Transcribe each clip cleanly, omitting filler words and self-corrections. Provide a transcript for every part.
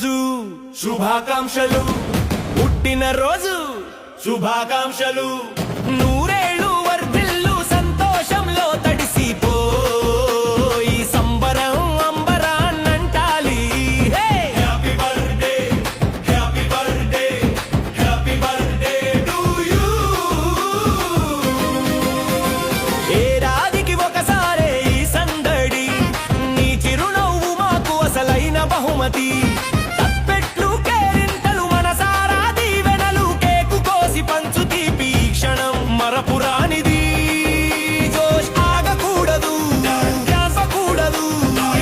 రోజు శుభాకాంక్షలు, పుట్టిన రోజు శుభాకాంక్షలు, నూరేళ్ళు వర్ధిల్లు సంతోషంలో తడిసిపో ఈ సంబరం అంబరాన్నంటాలి. Happy birthday happy birthday happy birthday to you. ఏడాదికి ఒకసారే ఈ సందడి, నీ చిరునవ్వు మాకు అసలైన బహుమతి. తప్పెట్లు కేరింతలు మనసారా దీవెనలు, కేకు కోసి పంచు తీపి క్షణం మరపురానిది. జోష్ ఆగకూడదు జాపకూడదు,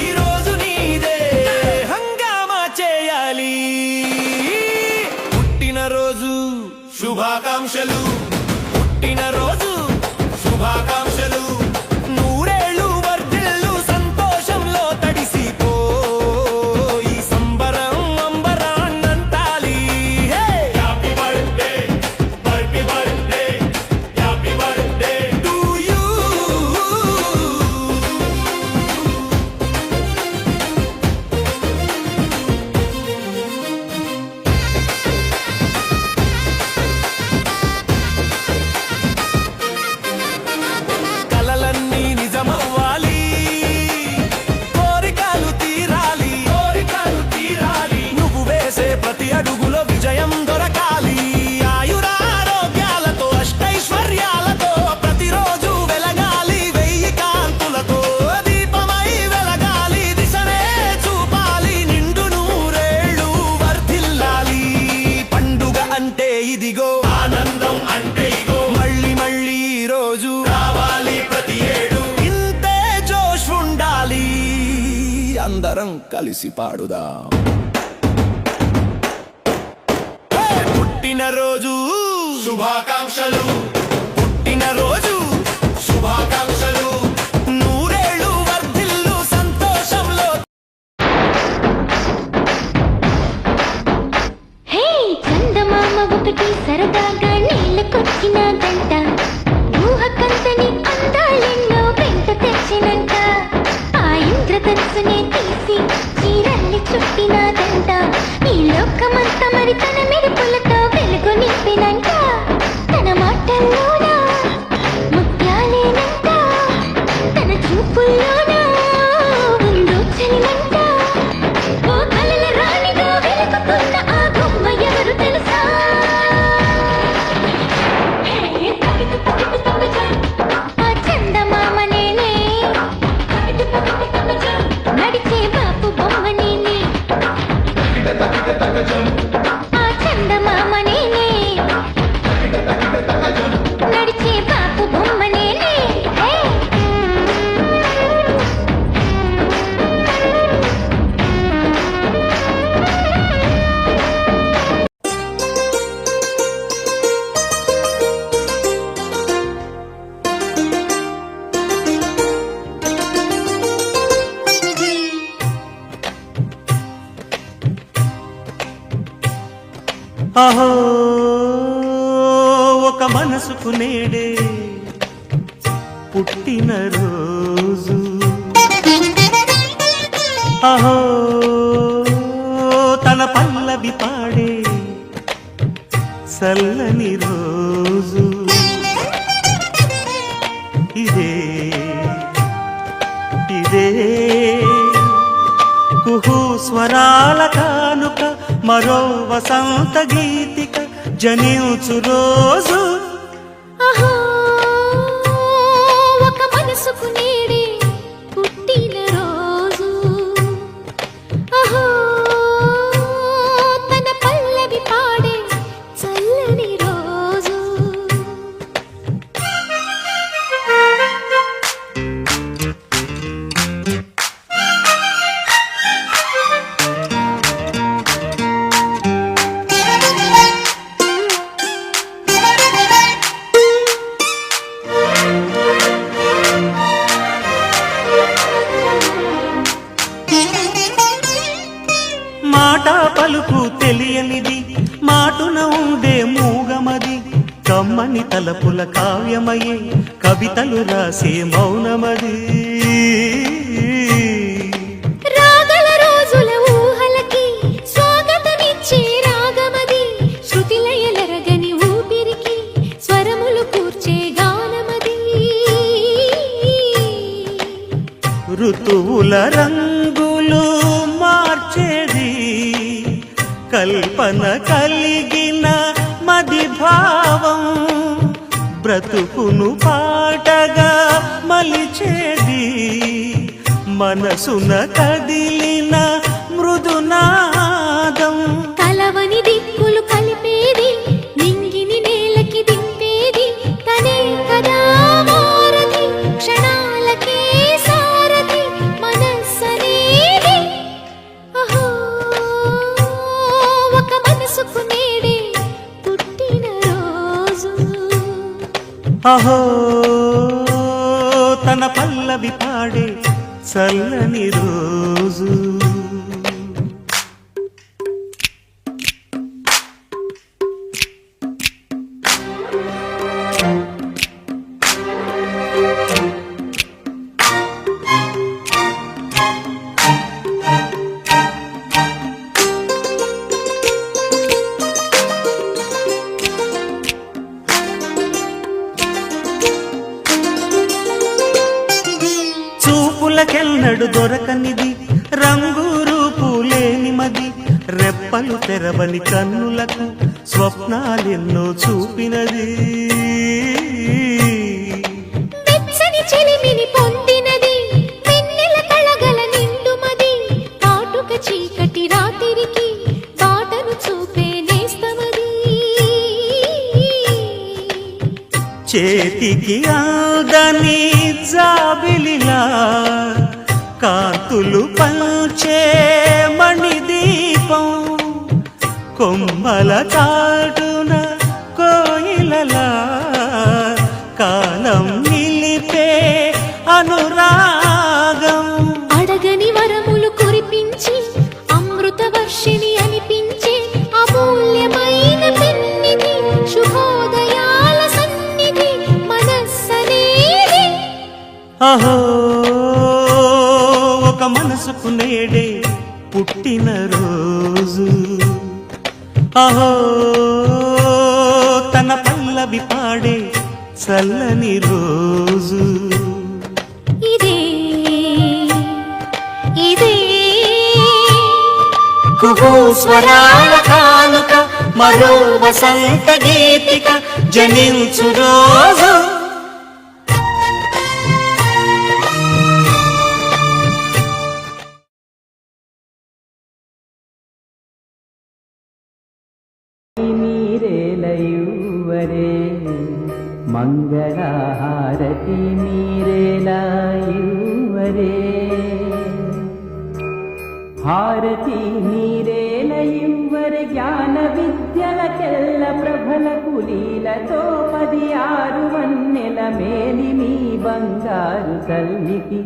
ఈ రోజు నీదే హంగామా చేయాలి. పుట్టినరోజు శుభాకాంక్షలు, పుట్టినరోజు శుభాకాంక్షలు, నూరేళ్ళు వర్ధిల్లు సంతోషంలో తడిసిపో ఈ సంబరం అంబరాన్నంటాలి. Happy birthday happy birthday happy birthday to you. కలలన్నీ నిజమవ్వాలి, కోరికలు తీరాలి, కోరికలు తీరాలి, నువ్వు వేసే ప్రతి అడుగులో విజయం దొరకాలి. ఆయురారోగ్యాలతో అష్టైశ్వర్యాలతో ప్రతిరోజు వెలగాలి, వెయ్యి కాంతులతో దీపమై వెలగాలి, దిశనే చూపాలి, నిండు నూరేళ్ళు వర్ధిల్లాలి. పండుగ అంటే ఇదిగో, ఆనందం అంటే ఇగో, మళ్ళీ మళ్ళీ ఈ రోజు రావాలి ప్రతి ఏడు, ఇంతే జోష్ ఉండాలి, అందరం కలిసి పాడుదాం. పుట్టినరోజు శుభాకాంక్షలు, పుట్టినరోజు శుభాకాంక్షలు, నూరేళ్ళు వర్ధిల్లు సంతోషంలో. హే చందమామ ఒకటి సరదాగా నీళ్ళకొచ్చినదంట, ఊహకందని అందాలెన్నో వెంట తెచ్చినంట, ఆ ఇంద్రధనుసునే తీసి చీరల్ని చుట్టినదంట, ఈ లోకమంతా మరి తన మెరుపులతో వెలుగు నింపినంట, తన మాటల్లోన ముత్యాలేనంట, తన చూపుల్లోన ఉందో చలిమంట, ఓ కలల రాణిగా వెలుగుతున్న ఆ బొమ్మ ఎవరు తెలుసా? హే తగిట తగిట తగజ, ఆ చందమామ నేనే, తగిట తగిట తగజ, నడిచే బాపు బొమ్మ నేనే, ఆ చందమామ నేనే, నడిచే బాపు బొమ్మ నేనే. హే అహో ఒక మనసుకు నేడే పుట్టిన రోజు, అహో తన పల్లవి పాడే చల్లని రోజు, ఇదే ఇదే కుహు స్వరాల కానుక, మరో వసంత గీతిక జనించు రోజు. అహో ఒక మనసుకు నేడే పుట్టిన రోజు, అహో తన పల్లవి పాడే చల్లని రోజు. మాట పలుకు తెలియనిది, మాటున ఉండే మూగమది, కమ్మని తలపుల కావ్యమయే కవితలు రాసే మౌనమది. రాగల రోజుల ఊహలకి స్వాగతం కల్పన కలిగిన మది భావం బ్రతుకును పాటగా మలిచేది మనసున కదిలిన మృదునాదం కలవని దిక్కులు కలిపేది నింగిని నేలకి దింపేది తనే కదా మారది క్షణాలకే సారది మనస్సనేది అహో ఒక మనసుకు నేడే పుట్టిన రోజు అహో తన పల్లవి పాడే చల్లని రోజు చూపులకెన్నడు దొరకనిది రంగు రూపు లేని మది రెప్పలు తెరవని కన్నులకు స్వప్నాలెన్నో చూపినది వెచ్చని చిలిమిని పొందినది వెన్నెల కళగల నిండుమది కాటుక చీకటి రాత్రికి బాటను చూపే నేస్తమది చేతికి ఆదని జాబిలిలా కాంతులు పంచే మణిదీపం కొమ్మల చాటున కోయిలలా కాలం నిలిపే అనురాగం అడగని వరములు కురిపించి అమృత వర్షిణి అనిపించే అమూల్యమైన పెన్నిధి శుభోదయాల సన్నిధి మనస్సనేది అహో ఒక మనసుకు నేడే పుట్టిన రోజు అహో తన పల్లవి పాడే చల్లని రోజు ఇదే ఇదే కుహు స్వరాల కానుక మరో వసంత గీతిక జనించు రోజు ನೀರೇಲಯುವರೆ ಮಂಗಳಹಾರತಿ ನೀರೇಲಯುವರೆ హారతి నీరేలయువరే జ్ఞాన విద్యలకెల్ల ప్రభల కులీలతో 16 వన్నెల మేలి మీ బంగారు తల్లికి